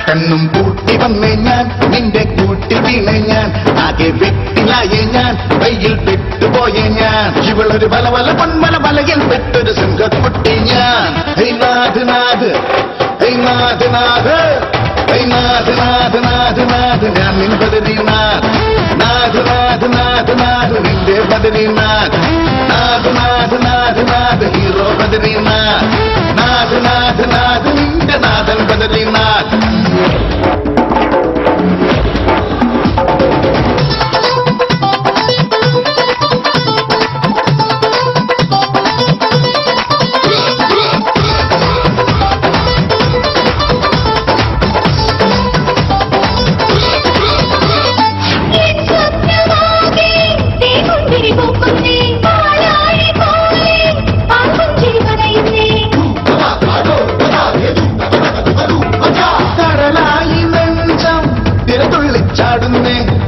കണ്ണും പൂട്ടി വന്നേ ഞാൻ നിന്റെ കൂട്ടിൽ വീണേ ഞാൻ ആകെ വെട്ടിലായേ ഞാൻ കയ്യിൽ പെട്ടുപോയേ ഞാൻ ഇവളൊരു വലവല പൊന്മല വലയിൽ പെട്ടൊരു സിംഹക്കുട്ടി ഞാൻ high Nath Nath high Nath Nath high Nath Nath Nath Nath ഞാൻ നിൻ ബദരീനാഥ് നാഥ് നാഥ് നാഥ് നാഥ് നിന്റെ ബദരീനാഥ് നാഥ് നാഥ് നാഥ് നാഥ് ഹീറോ ബദരീനാഥ് നാഥ് നാഥ് നാഥ് നിന്റെ നാഥൻ ബദരീനാഥ്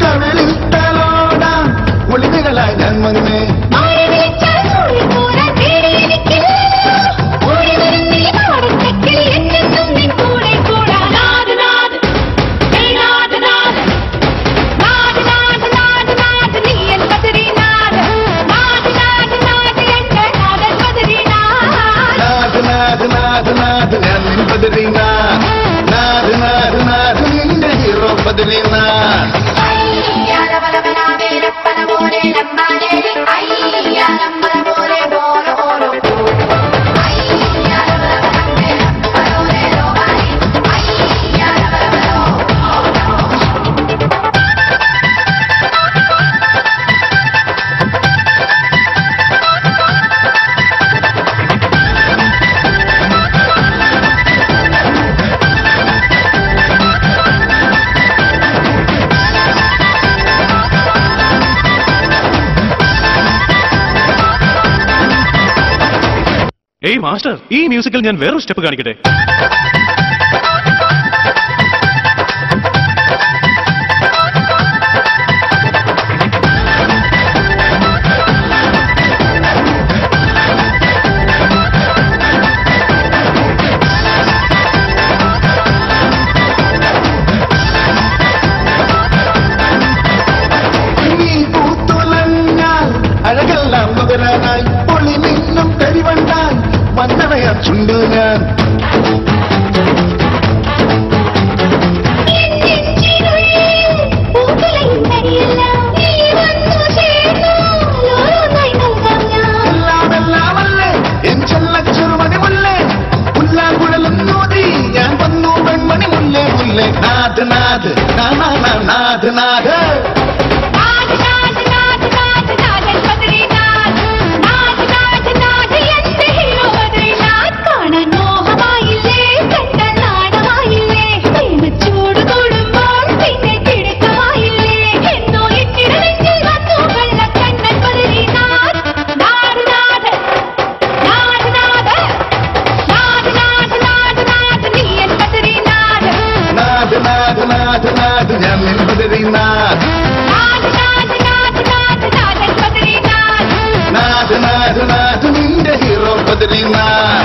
കടലിൽ തലോടാം ഒളിവുകളായി ഞാൻ വന്നേ ഞാൻ നിൻ ബദരീനാഥ് നാഥ് നാഥ് നാഥ് നിന്റെ ഹീറോ ബദരീനാഥ് ഏയ് മാസ്റ്റർ, ഈ മ്യൂസിക്കിൽ ഞാൻ വേറൊരു സ്റ്റെപ്പ് കാണിക്കട്ടെ. അഴകെല്ലാം നുകരാനായി പൊളി നിന്നും കരിവണ്ടായി വന്നവയാ ചുണ്ടു ഞാൻ എല്ലാമെല്ലാമല്ലേ എൻ ചെല്ലച്ചെറുമണി മുല്ലേ പുല്ലാങ്കുഴലും നോതി ഞാൻ വന്നു പെൺമണി മുല്ലേ മുല്ലേ നാഥ് നാഥ് നാഥ് നാഥ് ഞാൻ നിൻ ബദരീനാഥ് നാഥ് നാഥ് നാഥ് നിന്റെ ഹീറോ ബദരീനാഥ്